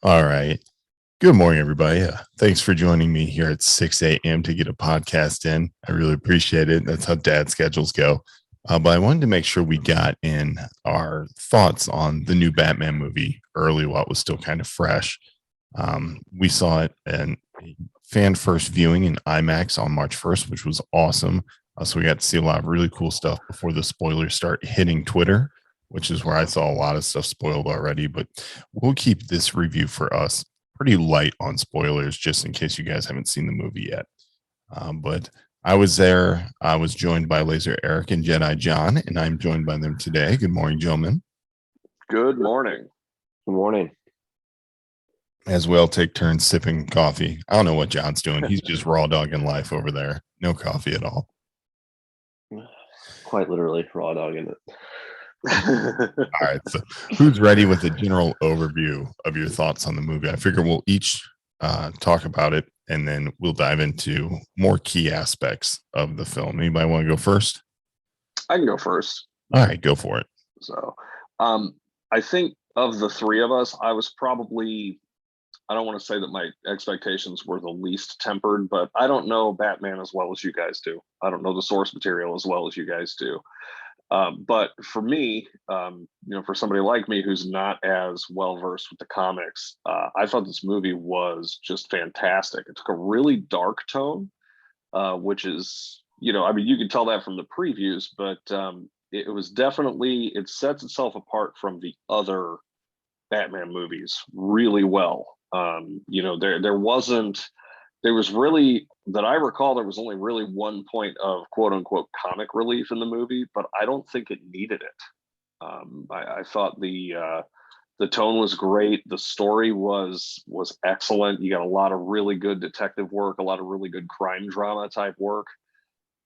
All right. Good morning, everybody. Thanks for joining me here at 6 a.m. to get a podcast in. I really appreciate it. That's how dad schedules go. But I wanted to make sure we got in our thoughts on the new Batman movie early while it was still kind of fresh. We saw it in a fan first viewing in IMAX on March 1st, which was awesome. So we got to see a lot of really cool stuff before the spoilers start hitting Twitter, which is where I saw a lot of stuff spoiled already. But we'll keep this review for us pretty light on spoilers, just in case you guys haven't seen the movie yet. But I was there. I was joined by Laser Eric and Jedi John, and I'm joined by them today. Good morning, gentlemen. Good morning. Good morning. As we all take turns sipping coffee. I don't know what John's doing. He's just raw dogging life over there. No coffee at all. Quite literally raw dogging it. All right. So who's ready with a general overview of your thoughts on the movie? I figure we'll each talk about it, and then we'll dive into more key aspects of the film. Anybody want to go first? I can go first. All right, go for it. So, I think of the three of us, I was probably, I don't want to say that my expectations were the least tempered, but I don't know Batman as well as you guys do. I don't know the source material as well as you guys do. But for me, for somebody like me who's not as well versed with the comics, I thought this movie was just fantastic. It took a really dark tone, which is, you can tell that from the previews, but it was definitely, it sets itself apart from the other Batman movies really well. There was really, that I recall, there was only really one point of quote unquote comic relief in the movie, but I don't think it needed it. I thought the tone was great. The story was excellent. You got a lot of really good detective work, a lot of really good crime drama type work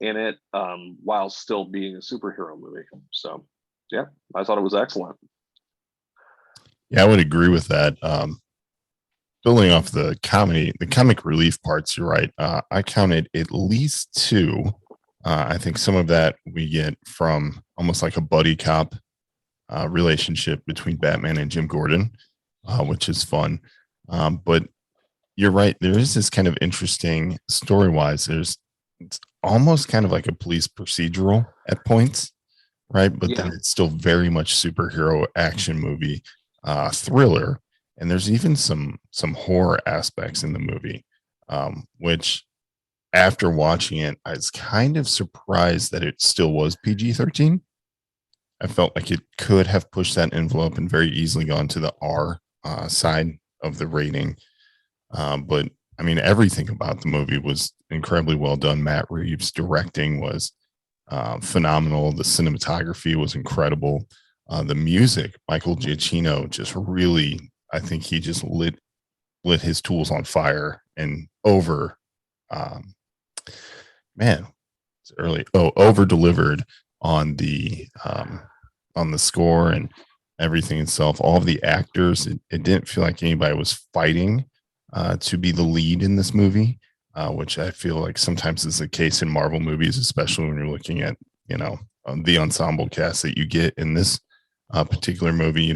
in it, while still being a superhero movie. So yeah, I thought it was excellent. Yeah, I would agree with that. Building off the comic relief parts, you're right. I counted at least two. I think some of that we get from almost like a buddy cop relationship between Batman and Jim Gordon, which is fun. But you're right. There is this kind of interesting story-wise. It's almost kind of like a police procedural at points, right? But then it's still very much superhero action movie, thriller. And there's even some horror aspects in the movie, which after watching it, I was kind of surprised that it still was PG-13. I felt like it could have pushed that envelope and very easily gone to the R side of the rating. But I mean, everything about the movie was incredibly well done. Matt Reeves' directing was phenomenal. The cinematography was incredible. The music, Michael Giacchino, just really, I think he just lit his tools on fire and over delivered on the score and everything itself. All of the actors, it didn't feel like anybody was fighting to be the lead in this movie, which I feel like sometimes is the case in Marvel movies, especially when you're looking at the ensemble cast that you get in this particular movie.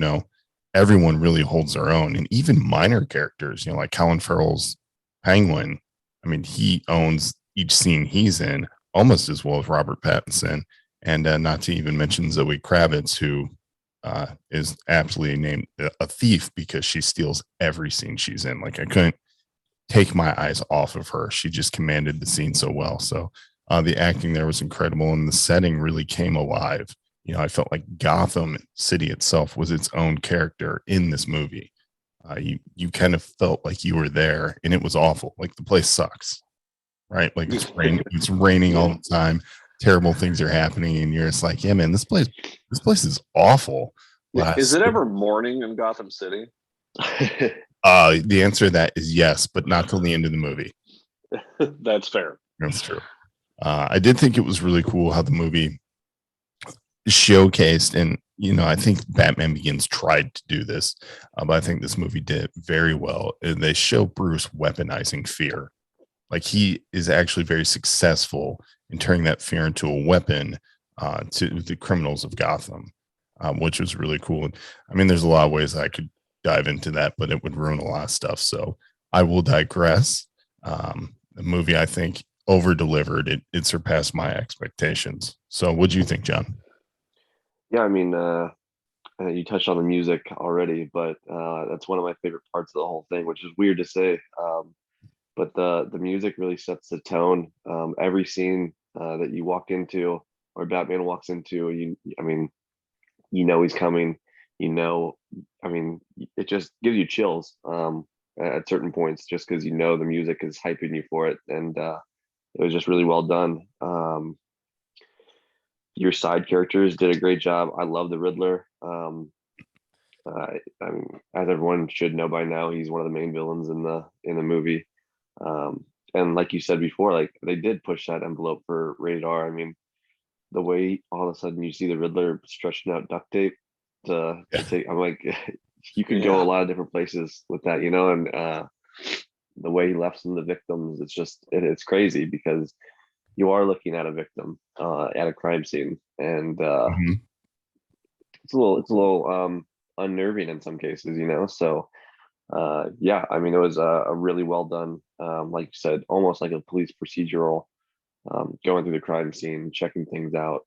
Everyone really holds their own, and even minor characters, like Colin Farrell's Penguin. I mean, he owns each scene he's in almost as well as Robert Pattinson, and not to even mention Zoe Kravitz, who is absolutely named a thief because she steals every scene she's in. Like, I couldn't take my eyes off of her. She just commanded the scene so well. So the acting there was incredible, and the setting really came alive. I felt like Gotham City itself was its own character in this movie. You kind of felt like you were there, and it was awful. Like, the place sucks, right? Like, it's raining all the time. Terrible things are happening, and you're just like, yeah, man, this place is awful. Is it ever morning in Gotham City? The answer to that is yes, but not till the end of the movie. That's fair. That's true. I did think it was really cool how the movie showcased, and I think Batman Begins tried to do this, but I think this movie did it very well. They show Bruce weaponizing fear. Like, he is actually very successful in turning that fear into a weapon to the criminals of Gotham, which was really cool. I mean, there's a lot of ways I could dive into that, but it would ruin a lot of stuff. So I will digress. The movie, I think, over delivered. It surpassed my expectations. So what do you think, John? Yeah, I mean, you touched on the music already, but that's one of my favorite parts of the whole thing, which is weird to say. But the music really sets the tone. Every scene that you walk into or Batman walks into, I mean, he's coming. You know, I mean, it just gives you chills at certain points, just because the music is hyping you for it, and it was just really well done. Your side characters did a great job. I love the Riddler. I mean, as everyone should know by now, he's one of the main villains in the movie. And like you said before, like they did push that envelope for rated R. I mean, the way all of a sudden you see the Riddler stretching out duct tape to take, I'm like, you could go a lot of different places with that, and the way he left some of the victims, it's crazy because you are looking at a victim at a crime scene, and Mhm. it's a little unnerving in some cases, So yeah, I mean, it was a really well done, like you said, almost like a police procedural, going through the crime scene, checking things out.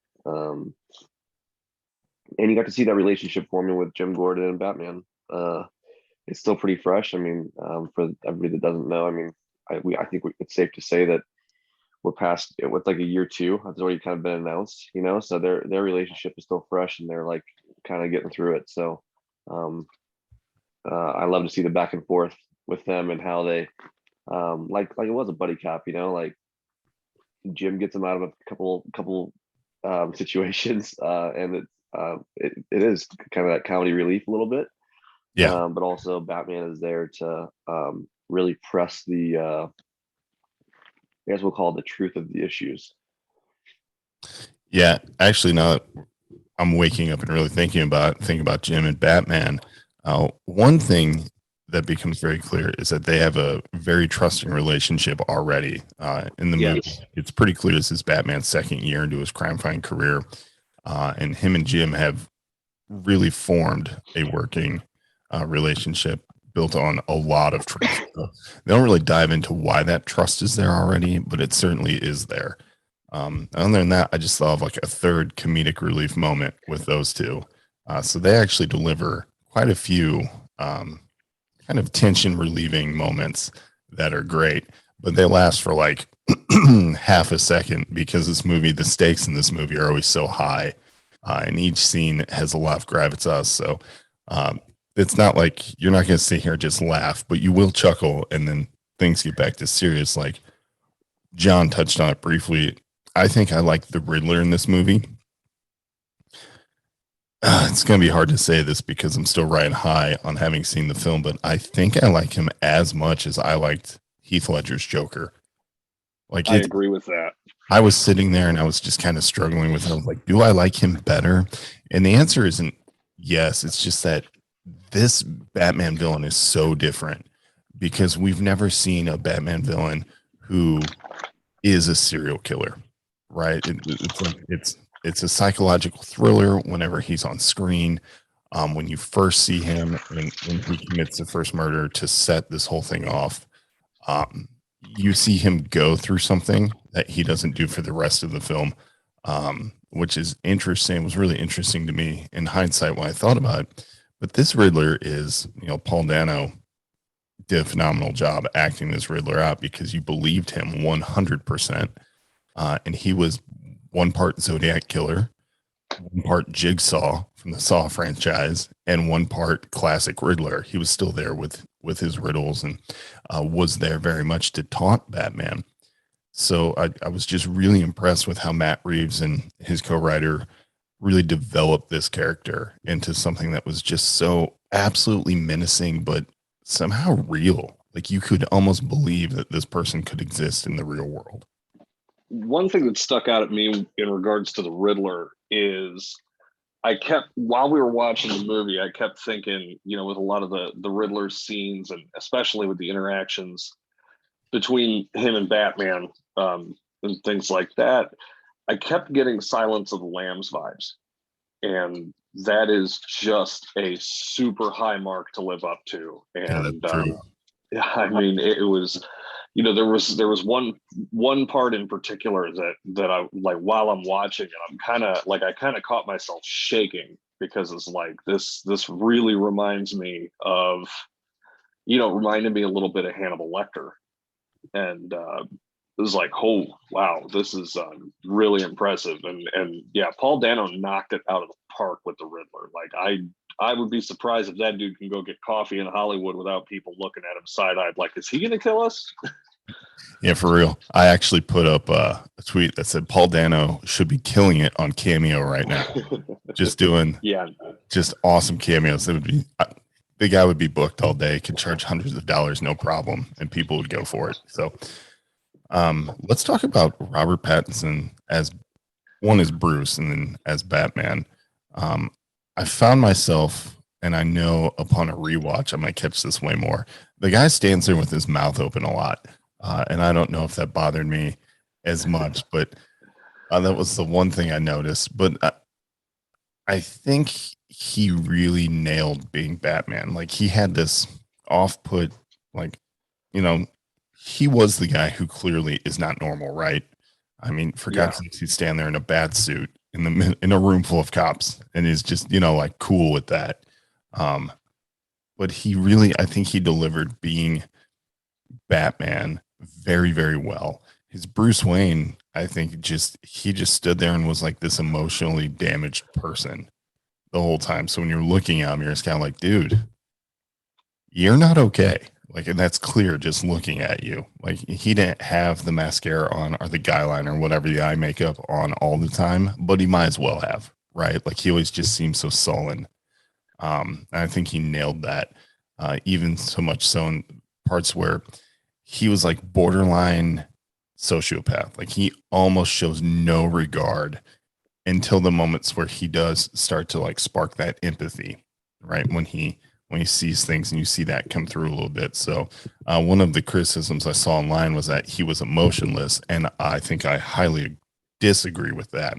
And you got to see that relationship forming with Jim Gordon and Batman. It's still pretty fresh. I mean, for everybody that doesn't know, I mean, I think it's safe to say that we're past it with like a year two. It's already kind of been announced, So their relationship is still fresh, and they're like kind of getting through it. So I love to see the back and forth with them and how they like it was a buddy cop, like Jim gets him out of a couple situations, and it is kind of that comedy relief a little bit. Yeah. But also Batman is there to really press I guess we'll call it the truth of the issues. Yeah. Actually, now that I'm waking up and really thinking about Jim and Batman, one thing that becomes very clear is that they have a very trusting relationship already. In the movie, it's pretty clear this is Batman's second year into his crime-fighting career, and him and Jim have really formed a working relationship built on a lot of trust. So they don't really dive into why that trust is there already, but it certainly is there. Other than that, I just thought of like a third comedic relief moment with those two. So they actually deliver quite a few kind of tension relieving moments that are great, but they last for like half a second because the stakes in this movie are always so high, and each scene has a lot of gravitas. So it's not like you're not going to sit here and just laugh, but you will chuckle, and then things get back to serious. Like John touched on it briefly. I think I like the Riddler in this movie. It's going to be hard to say this because I'm still riding high on having seen the film, but I think I like him as much as I liked Heath Ledger's Joker. Like I agree with that. I was sitting there and I was just kind of struggling with it. I was like, do I like him better? And the answer isn't yes. It's just that this Batman villain is so different because we've never seen a Batman villain who is a serial killer, right? It's a psychological thriller whenever he's on screen. When you first see him when he commits the first murder to set this whole thing off, you see him go through something that he doesn't do for the rest of the film, which is interesting. It was really interesting to me in hindsight when I thought about it. But this Riddler is, Paul Dano did a phenomenal job acting this Riddler out because you believed him 100%. And he was one part Zodiac Killer, one part Jigsaw from the Saw franchise, and one part classic Riddler. He was still there with his riddles and was there very much to taunt Batman. So I was just really impressed with how Matt Reeves and his co-writer really developed this character into something that was just so absolutely menacing, but somehow real. Like you could almost believe that this person could exist in the real world. One thing that stuck out at me in regards to the Riddler is while we were watching the movie, I kept thinking, with a lot of the Riddler scenes, and especially with the interactions between him and Batman, and things like that, I kept getting Silence of the Lambs vibes. And that is just a super high mark to live up to. Yeah, And that's true. yeah, I mean, it was, there was one part in particular that I like while I'm watching it, I kind of caught myself shaking because it's like this really reminds me of, reminded me a little bit of Hannibal Lecter. And it was like, oh wow, this is really impressive. And yeah, Paul Dano knocked it out of the park with the Riddler. Like I would be surprised if that dude can go get coffee in Hollywood without people looking at him side-eyed like, is he gonna kill us? Yeah, for real. I actually put up a tweet that said Paul Dano should be killing it on Cameo right now. Just doing Yeah, just awesome cameos. It would be the guy would be booked all day, could charge hundreds of dollars, no problem, and people would go for it. So let's talk about Robert Pattinson as one as Bruce and then as Batman. I found myself, and I know upon a rewatch, I might catch this way more. The guy stands there with his mouth open a lot. And I don't know if that bothered me as much, but that was the one thing I noticed. But I think he really nailed being Batman. Like he had this off-put, like, you know, he was the guy who clearly is not normal, right? I mean, for God's sakes, he'd stand there in a bat suit in a room full of cops, and is just like cool with that. But he really, I think he delivered being Batman very, very well. His Bruce Wayne, I think, he just stood there and was like this emotionally damaged person the whole time. So when you're looking at him, you're just kind of like, dude, you're not okay. Like, and that's clear just looking at you. Like, he didn't have the mascara on or the guy line or whatever, the eye makeup on all the time, but he might as well have, right? Like, he always just seems so sullen. And I think he nailed that, even so much so in parts where he was like borderline sociopath. Like, he almost shows no regard until the moments where he does start to like spark that empathy, right? When he sees things and you see that come through a little bit. So one of the criticisms I saw online was that he was emotionless, and I think I highly disagree with that.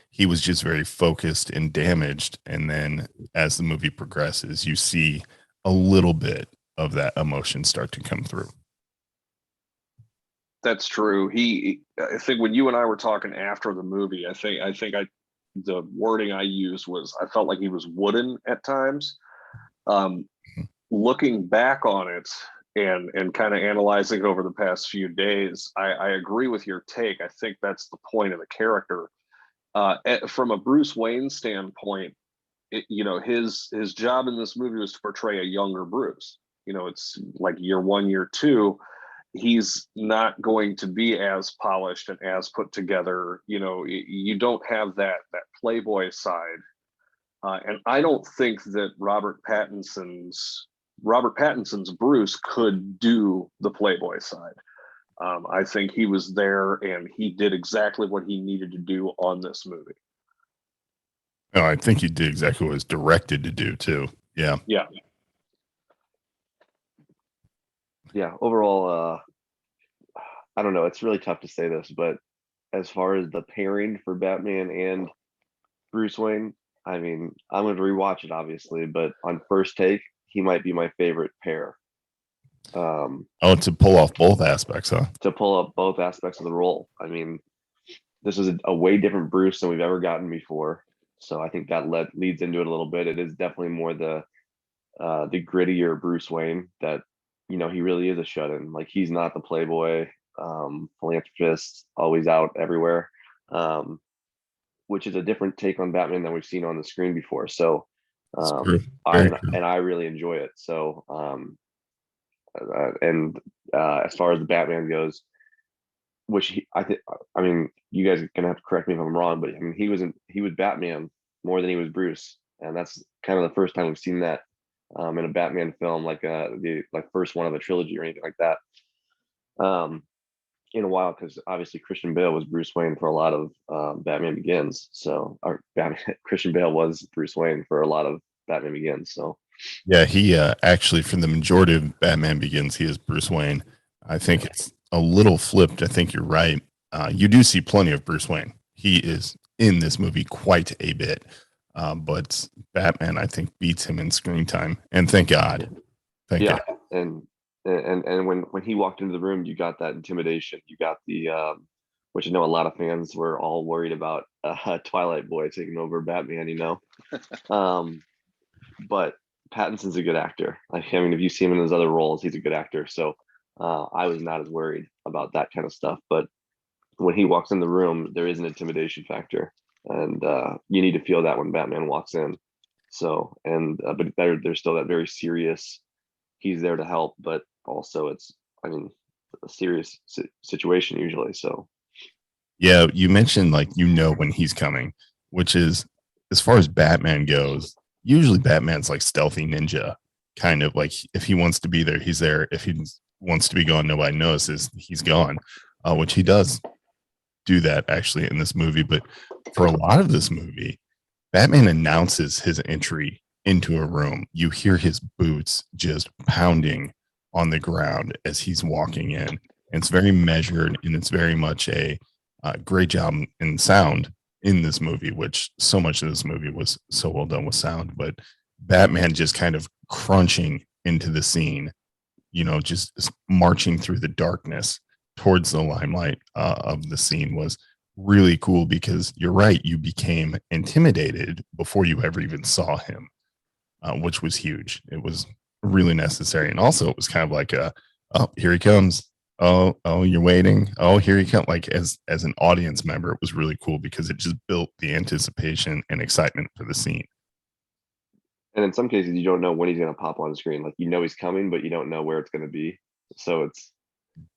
He was just very focused and damaged, and then as the movie progresses, you see a little bit of that emotion start to come through. that's true. I think when you and I were talking after the movie, the wording I used was I felt like he was wooden at times. Looking back on it and kind of analyzing over the past few days, I agree with your take. I think that's the point of the character. From a Bruce Wayne standpoint, his job in this movie was to portray a younger Bruce. It's like year one, year two. He's not going to be as polished and as put together. You don't have that playboy side. And I don't think that Robert Pattinson's Bruce could do the Playboy side. I think he was there and he did exactly what he needed to do on this movie. No, I think he did exactly what he was directed to do too. Yeah. Yeah. Yeah. Overall, I don't know. It's really tough to say this, but as far as the pairing for Batman and Bruce Wayne, I mean, I'm going to rewatch it obviously, but on first take, he might be my favorite pair. To pull off both aspects, huh? To pull up both aspects of the role. I mean, this is a way different Bruce than we've ever gotten before. So I think that leads into it a little bit. It is definitely more the grittier Bruce Wayne that, he really is a shut-in. Like, he's not the playboy, philanthropist, always out everywhere, which is a different take on Batman than we've seen on the screen before. So I really enjoy it. So as far as the Batman goes, which I mean, you guys are gonna have to correct me if I'm wrong, but I mean, he was Batman more than he was Bruce, and that's kind of the first time we've seen that in a Batman film, like the first one of a trilogy or anything like that, in a while, because obviously Christian Bale was Bruce Wayne for a lot of Batman Begins. So Christian Bale was Bruce Wayne for a lot of Batman Begins. So yeah, he actually, for the majority of Batman Begins, he is Bruce Wayne. I think it's a little flipped. I think you're right. You do see plenty of Bruce Wayne. He is in this movie quite a bit. But Batman, I think, beats him in screen time, and thank God. Thank Yeah, God. and when he walked into the room, you got that intimidation. You got the which I know a lot of fans were all worried about Twilight Boy taking over Batman. Um, but Pattinson's a good actor. Like, I mean, if you see him in his other roles, he's a good actor. So I was not as worried about that kind of stuff. But when he walks in the room, there is an intimidation factor, and you need to feel that when Batman walks in. So, and but there's still that very serious. He's there to help, but also it's, I mean, a serious situation usually. So, Yeah, you mentioned like when he's coming, which is as far as Batman goes. Usually, Batman's like stealthy ninja, kind of like if he wants to be there, he's there. If he wants to be gone, nobody notices. He's gone, which he does do that actually in this movie. But for a lot of this movie, Batman announces his entry into a room. You hear his boots just pounding on the ground as he's walking in. And it's very measured, and it's very much a great job in sound in this movie, which so much of this movie was so well done with sound. But Batman just kind of crunching into the scene, just marching through the darkness towards the limelight of the scene was really cool, because you're right, you became intimidated before you ever even saw him, which was huge. It was really necessary, and also it was kind of like oh, here he comes. Oh, you're waiting. Oh, here he comes. Like as an audience member, it was really cool because it just built the anticipation and excitement for the scene. and in some cases, you don't know when he's going to pop on the screen. Like, he's coming, but you don't know where it's going to be. So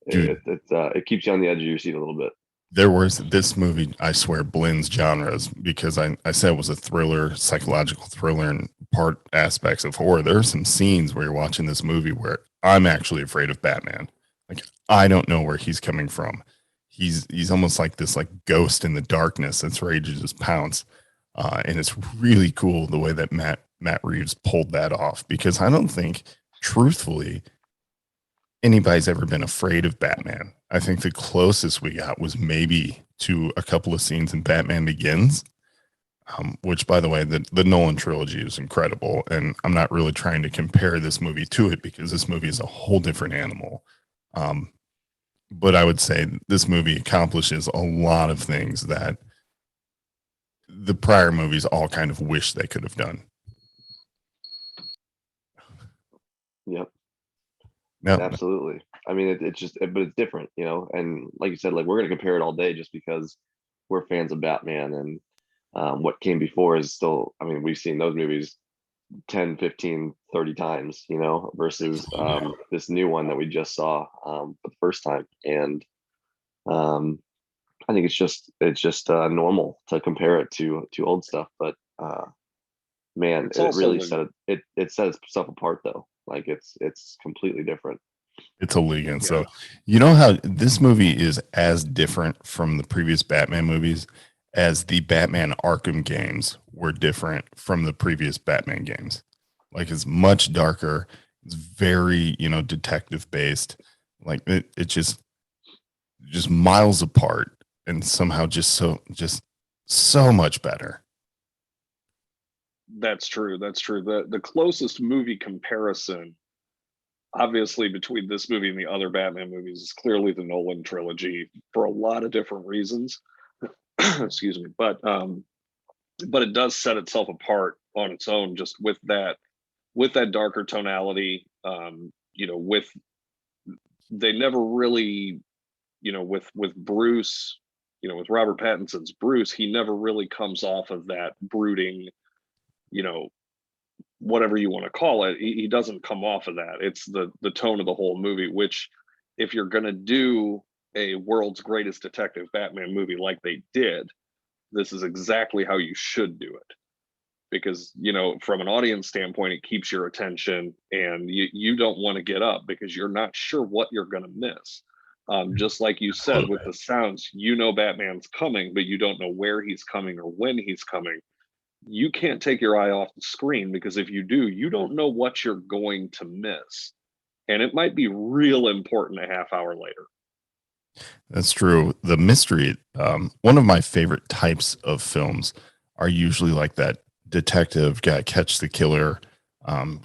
Dude, it keeps you on the edge of your seat a little bit. there was this movie, I swear, blends genres, because I said it was a thriller, psychological thriller, and part aspects of horror. There are some scenes where you're watching this movie where I'm actually afraid of Batman. Like, I don't know where he's coming from. He's almost like this like ghost in the darkness that's ready to just pounce. And it's really cool the way that Matt Reeves pulled that off, because I don't think, truthfully, anybody's ever been afraid of Batman. I think the closest we got was maybe to a couple of scenes in Batman Begins, which, by the way, the Nolan trilogy is incredible. And I'm not really trying to compare this movie to it, because this movie is a whole different animal. But I would say this movie accomplishes a lot of things that the prior movies all kind of wish they could have done. Yep. No, Absolutely. I mean, but it's different, and like you said, like, we're going to compare it all day just because we're fans of Batman, and what came before is still, I mean, we've seen those movies 10, 15, 30 times, versus this new one that we just saw for the first time. And I think it's just normal to compare it to old stuff, but man, It's it also really the it set itself apart though. Like, it's completely different. it's a league. And yeah. so, you know how this movie is as different from the previous Batman movies as the Batman Arkham games were different from the previous Batman games. Like, it's much darker. It's very, detective based. Like, it just miles apart, and somehow just so much better. That's true. That's true. The closest movie comparison, obviously, between this movie and the other Batman movies is clearly the Nolan trilogy for a lot of different reasons. Excuse me. But it does set itself apart on its own, just with that darker tonality. With they never really, with Bruce, with Robert Pattinson's Bruce, he never really comes off of that brooding, you know, whatever you want to call it. He doesn't come off of that. It's the tone of the whole movie, which, if you're gonna do a world's greatest detective Batman movie like they did, this is exactly how you should do it. Because, from an audience standpoint, it keeps your attention, and you don't want to get up because you're not sure what you're going to miss. Just like you said with the sounds, Batman's coming, but you don't know where he's coming or when he's coming. You can't take your eye off the screen, because if you do, you don't know what you're going to miss. And it might be real important a half hour later. That's true. The mystery, one of my favorite types of films are usually like that detective got catch the killer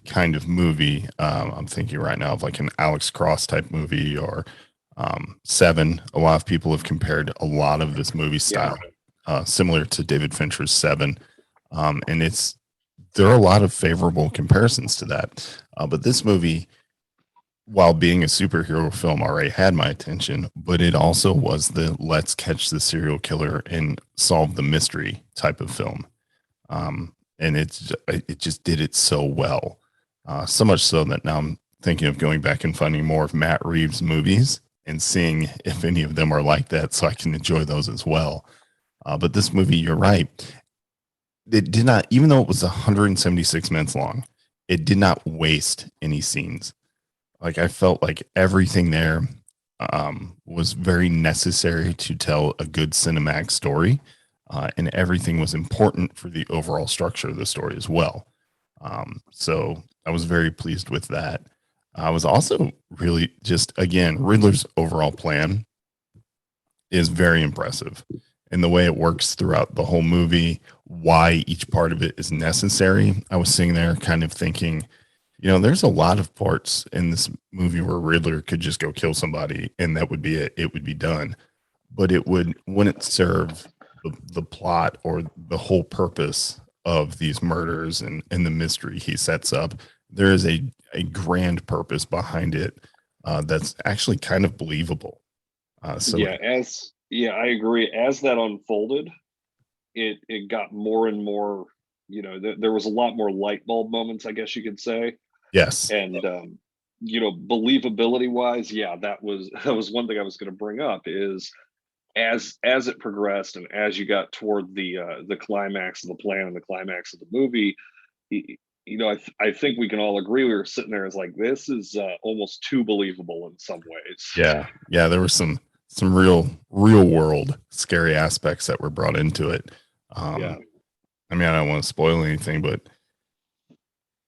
kind of movie. I'm thinking right now of like an Alex Cross type movie or Seven. A lot of people have compared a lot of this movie style similar to David Fincher's Seven. And there are a lot of favorable comparisons to that. But this movie, while being a superhero film, already had my attention, but it also was the let's catch the serial killer and solve the mystery type of film. And it just did it so well. So much so that now I'm thinking of going back and finding more of Matt Reeves' movies and seeing if any of them are like that so I can enjoy those as well. But this movie, you're right. It did not, even though it was 176 minutes long, it did not waste any scenes. Like I felt like everything there was very necessary to tell a good cinematic story, and everything was important for the overall structure of the story as well. So I was very pleased with that. I was also really just again Riddler's overall plan is very impressive, and the way it works throughout the whole movie, why each part of it is necessary. I was sitting there kind of thinking, there's a lot of parts in this movie where Riddler could just go kill somebody and that would be it. It would be done. But wouldn't serve the plot or the whole purpose of these murders and the mystery he sets up. There is a grand purpose behind it that's actually kind of believable. I agree. As that unfolded, it got more and more, there was a lot more light bulb moments, I guess you could say. Yes. And believability wise, that was one thing I was going to bring up is as it progressed and as you got toward the climax of the plan and the climax of the movie, I think we can all agree we were sitting there as like, this is almost too believable in some ways. Yeah, there were some real world scary aspects that were brought into it. I mean, I don't want to spoil anything, but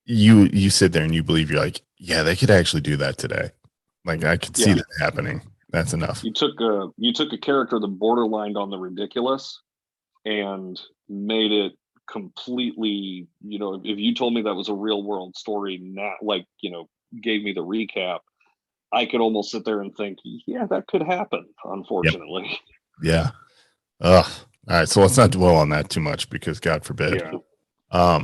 you sit there and you believe, you're like, yeah, they could actually do that today. Like I could see that happening. That's enough. You took a character that borderlined on the ridiculous and made it completely, if you told me that was a real world story, not like, gave me the recap, I could almost sit there and think, yeah, that could happen, unfortunately. Yep. Yeah. All right. So let's not dwell on that too much because God forbid. Yeah.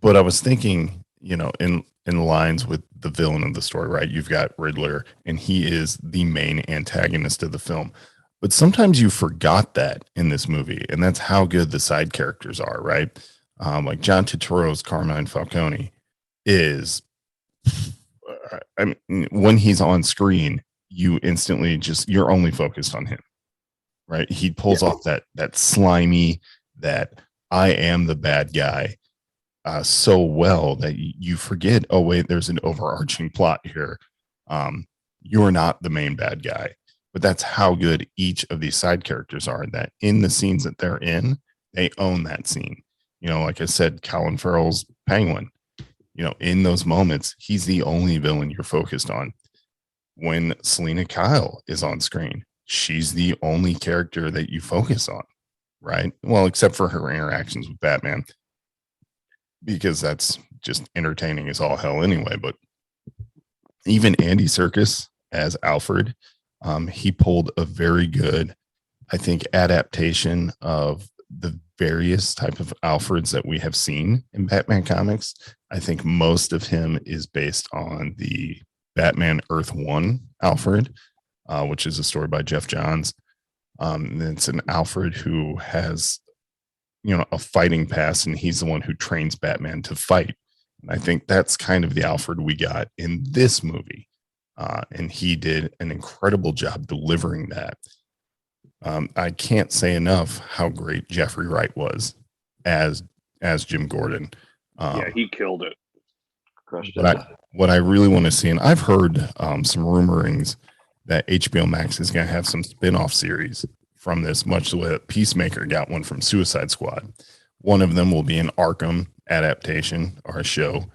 But I was thinking, in lines with the villain of the story, right? You've got Riddler, and he is the main antagonist of the film. But sometimes you forgot that in this movie, and that's how good the side characters are, right? Like John Turturro's Carmine Falcone is, I mean, when he's on screen, you instantly you're only focused on him, right? He pulls off that slimy, that I am the bad guy so well that you forget, oh wait, there's an overarching plot here. You're not the main bad guy. But that's how good each of these side characters are, that in the scenes that they're in, they own that scene. Like I said, Colin Farrell's Penguin, in those moments, he's the only villain you're focused on. When Selena Kyle is on screen, she's the only character that you focus on, right? Well, except for her interactions with Batman, because that's just entertaining as all hell anyway. But even Andy Serkis as Alfred, he pulled a very good, I think, adaptation of the various type of Alfreds that we have seen in Batman comics. I think most of him is based on the Batman Earth One Alfred, which is a story by Jeff Johns. It's an Alfred who has a fighting past, and he's the one who trains Batman to fight. And I think that's kind of the Alfred we got in this movie. And he did an incredible job delivering that. I can't say enough how great Jeffrey Wright was as Jim Gordon. He killed it. Crushed it. What I really want to see, and I've heard some rumorings that HBO Max is going to have some spin-off series from this, much the way Peacemaker got one from Suicide Squad. One of them will be an Arkham adaptation or a show,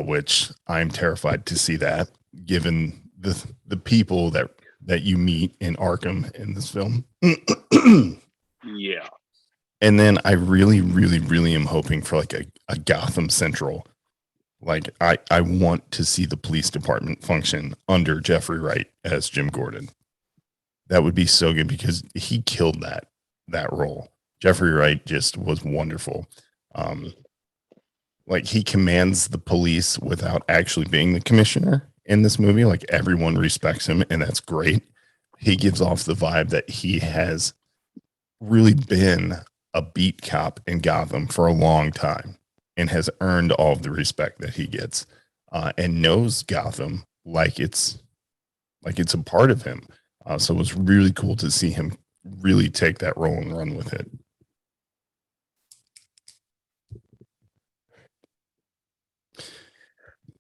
which I'm terrified to see that, given the people that you meet in Arkham in this film. Yeah. And then I really, really, really am hoping for like a Gotham Central. Like I want to see the police department function under Jeffrey Wright as Jim Gordon. That would be so good because he killed that role. Jeffrey Wright just was wonderful. Um, like he commands the police without actually being the commissioner in this movie. Like everyone respects him, and that's great. He gives off the vibe that he has really been a beat cop in Gotham for a long time and has earned all of the respect that he gets, and knows Gotham like it's a part of him. So it was really cool to see him really take that role and run with it.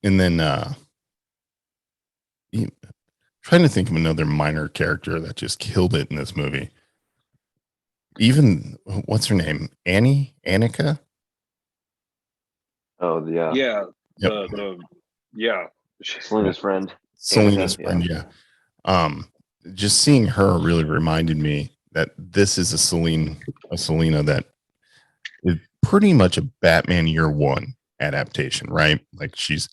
And then trying to think of another minor character that just killed it in this movie. Even what's her name? Annika? Oh, yeah. Yeah, Yep. yeah. Selena's friend. Selena's Annika, friend, yeah. Just seeing her really reminded me that this is a Selena that is pretty much a Batman Year One adaptation, right? Like she's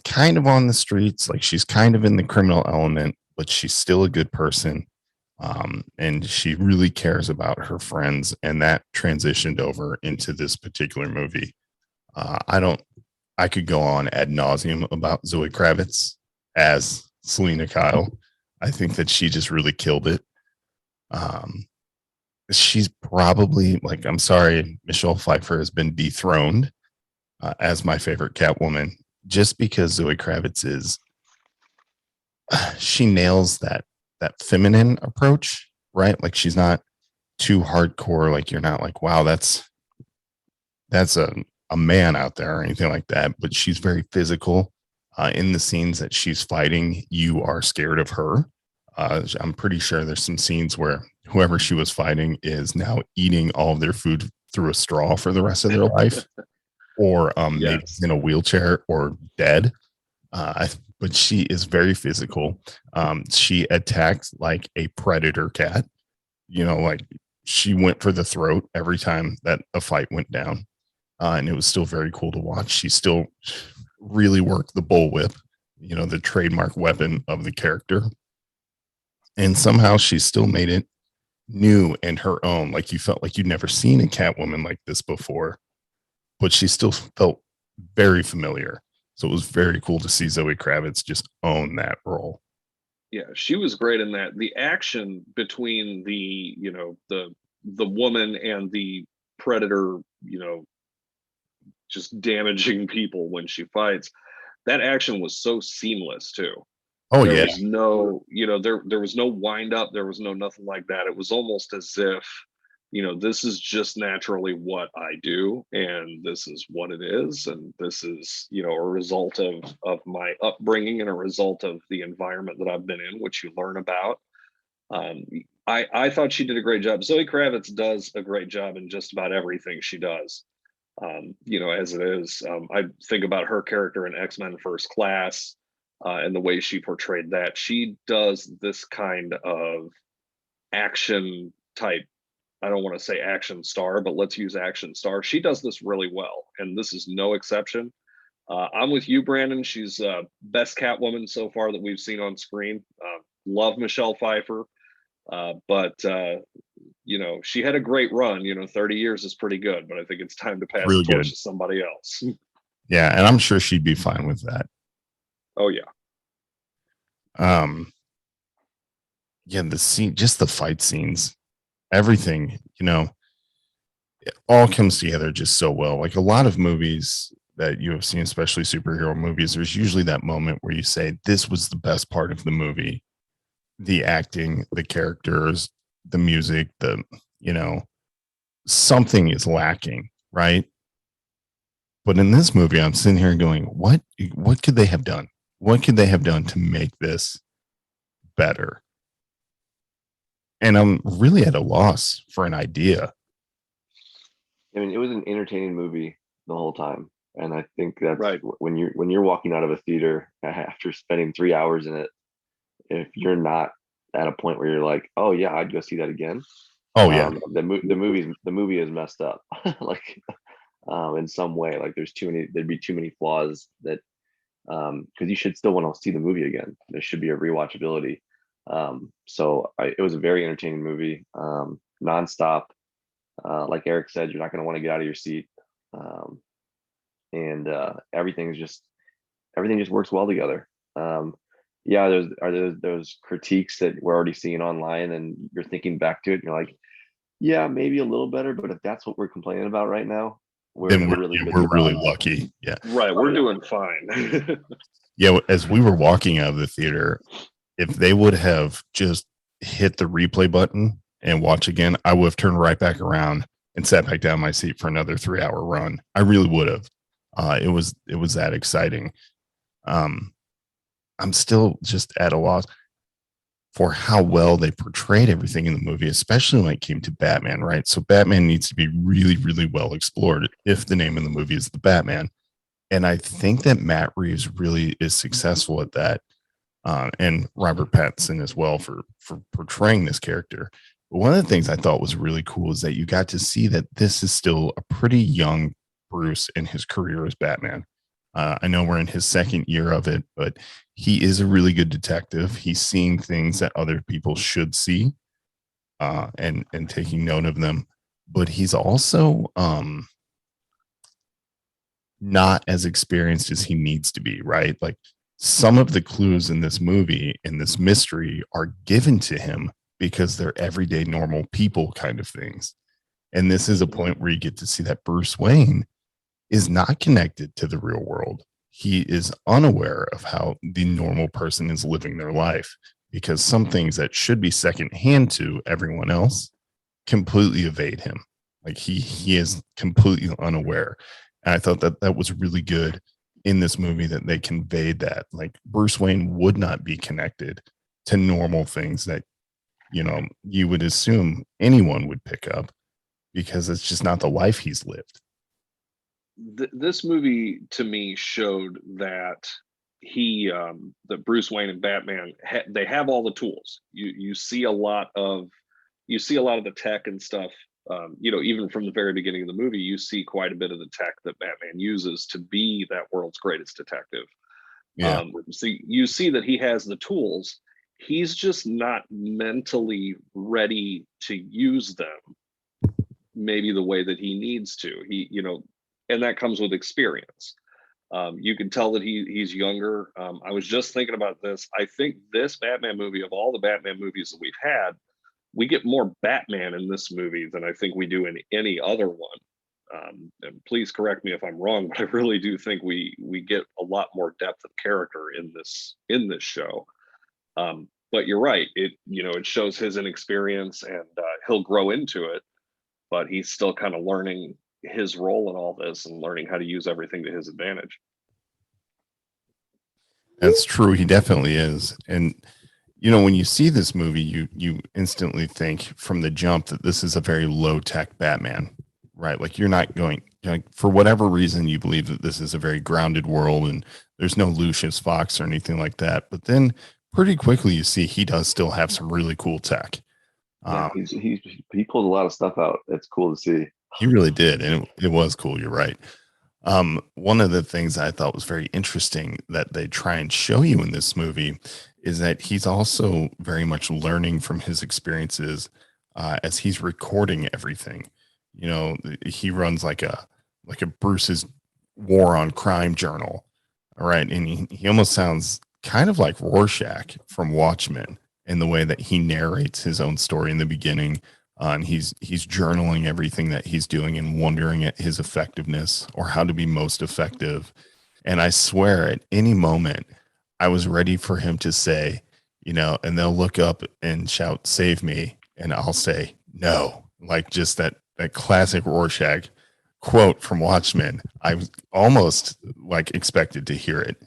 kind of on the streets, like she's kind of in the criminal element, but she's still a good person. And she really cares about her friends, and that transitioned over into this particular movie. I don't. I could go on ad nauseum about Zoe Kravitz as Selena Kyle. I think that she just really killed it. Um, she's probably like, I'm sorry, Michelle Pfeiffer has been dethroned as my favorite Catwoman just because Zoe Kravitz is. She nails that feminine approach, right? Like she's not too hardcore. Like you're not like, wow, that's a man out there or anything like that. But she's very physical. In the scenes that she's fighting, you are scared of her. I'm pretty sure there's some scenes where whoever she was fighting is now eating all of their food through a straw for the rest of their life, or maybe Yes. in a wheelchair or dead. But she is very physical. She attacked like a predator cat. Like she went for the throat every time that a fight went down, and it was still very cool to watch. She still really worked the bullwhip, the trademark weapon of the character, and somehow she still made it new and her own. Like you felt like you'd never seen a Catwoman like this before, but she still felt very familiar. So it was very cool to see Zoe Kravitz just own that role. Yeah, she was great in that. The action between the woman and the predator, just damaging people when she fights, that action was so seamless too. Oh There yeah, was no, there was no wind up, there was no nothing like that. It was almost as if, this is just naturally what I do, and this is what it is, and this is, a result of my upbringing and a result of the environment that I've been in, which you learn about. Um, I thought she did a great job. Zoe Kravitz does a great job in just about everything she does. As it is. I think about her character in X-Men First Class, and the way she portrayed that. She does this kind of action type. I don't want to say action star, but let's use action star. She does this really well, and this is no exception. I'm with you, Brandon. She's best Catwoman so far that we've seen on screen. Love Michelle Pfeiffer, but she had a great run. 30 years is pretty good, but I think it's time to pass the really torch good. to somebody else. Yeah, and I'm sure she'd be fine with that. Oh yeah. Um, yeah, the scene, just the fight scenes, everything, it all comes together just so well. Like a lot of movies that you have seen, especially superhero movies, there's usually that moment where you say, this was the best part of the movie. The acting, the characters, the music, you know, something is lacking, right? But in this movie, I'm sitting here going, what could they have done? What could they have done to make this better? And I'm really at a loss for an idea. I mean, it was an entertaining movie the whole time, and I think that's Right. when you're walking out of a theater after spending 3 hours in it, if you're not at a point where you're like, oh yeah, I'd go see that again, Oh yeah. The movie is messed up, like in some way. Like there'd be too many flaws that because you should still want to see the movie again. There should be a rewatchability. It was a very entertaining movie, nonstop. Like Eric said, you're not going to want to get out of your seat, um, and everything just works well together. Yeah, there's those critiques that we're already seeing online, and you're thinking back to it, and you're like, yeah, maybe a little better, but if that's what we're complaining about right now, we're in Then a we're, really yeah, good we're really spot. lucky. Yeah. Right, Oh, we're yeah. doing fine. Yeah. As we were walking out of the theater, if they would have just hit the replay button and watch again, I would have turned right back around and sat back down in my seat for another 3-hour run. I really would have. It was that exciting. Um, I'm still just at a loss for how well they portrayed everything in the movie, especially when it came to Batman, right? So Batman needs to be really, really well explored if the name of the movie is The Batman. And I think that Matt Reeves really is successful at that. And Robert Pattinson as well for portraying this character. But one of the things I thought was really cool is that you got to see that this is still a pretty young Bruce in his career as Batman. I know we're in his second year of it, but he is a really good detective. He's seeing things that other people should see, and taking note of them. But he's also not as experienced as he needs to be, right? Like some of the clues in this movie, in this mystery, are given to him because they're everyday normal people kind of things. And this is a point where you get to see that Bruce Wayne is not connected to the real world. He is unaware of how the normal person is living their life because some things that should be secondhand to everyone else completely evade him. Like he is completely unaware. And I thought that that was really good in this movie that they conveyed that like Bruce Wayne would not be connected to normal things that you would assume anyone would pick up because it's just not the life he's lived. This movie to me showed that that Bruce Wayne and Batman they have all the tools. You see a lot of the tech and stuff. Even from the very beginning of the movie, you see quite a bit of the tech that Batman uses to be that world's greatest detective. Yeah. So you see that he has the tools. He's just not mentally ready to use them maybe the way that he needs to. And that comes with experience. You can tell that he's younger. I was just thinking about this. I think this Batman movie, of all the Batman movies that we've had, we get more Batman in this movie than I think we do in any other one. And please correct me if I'm wrong, but I really do think we get a lot more depth of character in this show. But you're right. It shows his inexperience, and he'll grow into it. But he's still kind of learning his role in all this and learning how to use everything to his advantage. That's true. He definitely is. And when you see this movie, you instantly think from the jump that this is a very low tech Batman, right? Like you're not going, like, for whatever reason, you believe that this is a very grounded world and there's no Lucius Fox or anything like that. But then pretty quickly you see he does still have some really cool tech. Yeah, he pulled a lot of stuff out. It's cool to see. He really did. And it was cool. You're right. One of the things I thought was very interesting that they try and show you in this movie is that he's also very much learning from his experiences as he's recording everything. He runs like a Bruce's war on crime journal. All right. And he almost sounds kind of like Rorschach from Watchmen in the way that he narrates his own story in the beginning. And he's journaling everything that he's doing and wondering at his effectiveness or how to be most effective. And I swear at any moment I was ready for him to say, and they'll look up and shout, "Save me." And I'll say, "No." Like just that classic Rorschach quote from Watchmen. I was almost like expected to hear it.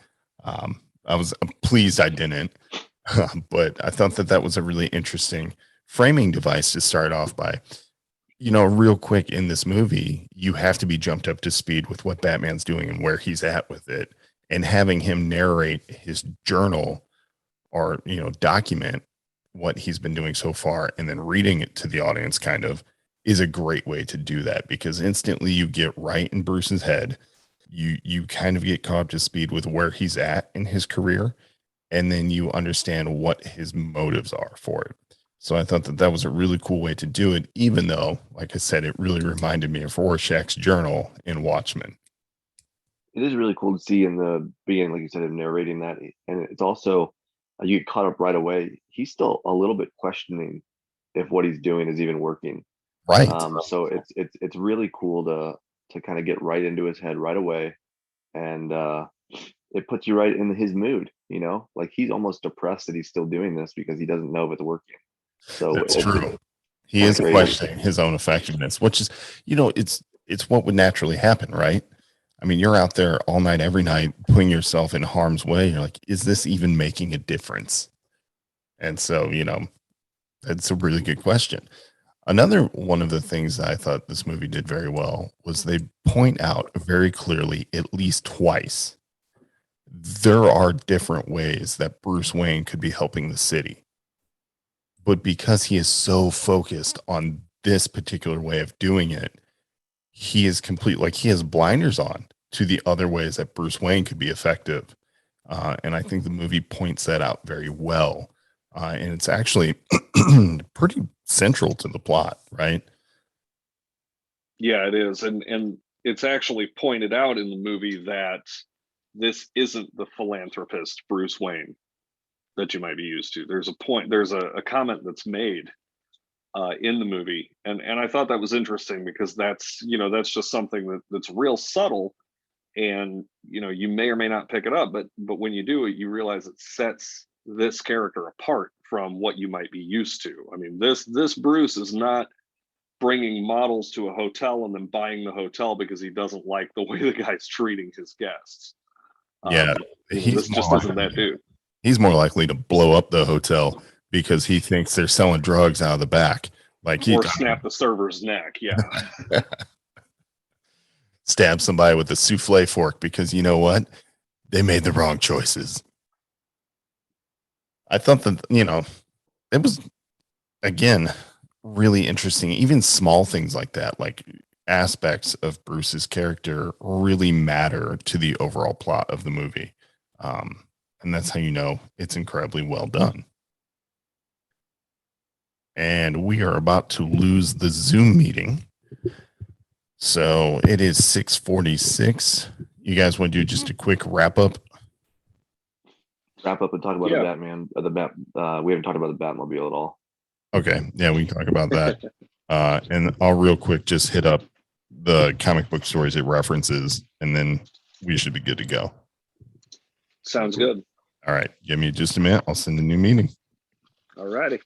I was pleased I didn't, but I thought that was a really interesting framing device to start off by. Real quick in this movie, you have to be jumped up to speed with what Batman's doing and where he's at with it, and having him narrate his journal or document what he's been doing so far and then reading it to the audience kind of is a great way to do that, because instantly you get right in Bruce's head. You kind of get caught up to speed with where he's at in his career, and then you understand what his motives are for it. So I thought that was a really cool way to do it, even though, like I said, it really reminded me of Rorschach's journal in Watchmen. It is really cool to see in the beginning, like you said, him narrating that, and it's also you get caught up right away. He's still a little bit questioning if what he's doing is even working. Right. So it's really cool to kind of get right into his head right away, and it puts you right in his mood. You know, like he's almost depressed that he's still doing this because he doesn't know if it's working. So That's it's true. He kinda is crazy. questioning his own effectiveness, which is, it's what would naturally happen, right? I mean, you're out there all night, every night, putting yourself in harm's way. You're like, is this even making a difference? And so, that's a really good question. Another one of the things that I thought this movie did very well was they point out very clearly, at least twice, there are different ways that Bruce Wayne could be helping the city. But because he is so focused on this particular way of doing it, he is complete, like he has blinders on to the other ways that Bruce Wayne could be effective. And I think the movie points that out very well. And it's actually pretty central to the plot, right? Yeah, it is. And it's actually pointed out in the movie that this isn't the philanthropist Bruce Wayne that you might be used to. There's a comment that's made in the movie, and I thought that was interesting because that's just something that's real subtle, and you may or may not pick it up, but when you do it, you realize it sets this character apart from what you might be used to. I mean, this Bruce is not bringing models to a hotel and then buying the hotel because he doesn't like the way the guy's treating his guests. Yeah, This just isn't that dude. He's more likely to blow up the hotel because he thinks they're selling drugs out of the back. Or snap the server's neck. Yeah. Stab somebody with a souffle fork because you know what? They made the wrong choices. I thought that, it was, again, really interesting. Even small things like that, like aspects of Bruce's character really matter to the overall plot of the movie. And that's how you know it's incredibly well done. And we are about to lose the Zoom meeting. So it is 6:46. You guys want to do just a quick wrap up? Wrap up and talk about the Batman. We haven't talked about the Batmobile at all. Okay. Yeah, we can talk about that. And I'll real quick just hit up the comic book stories it references, and then we should be good to go. Sounds good. All right. Give me just a minute. I'll send a new meeting. All righty.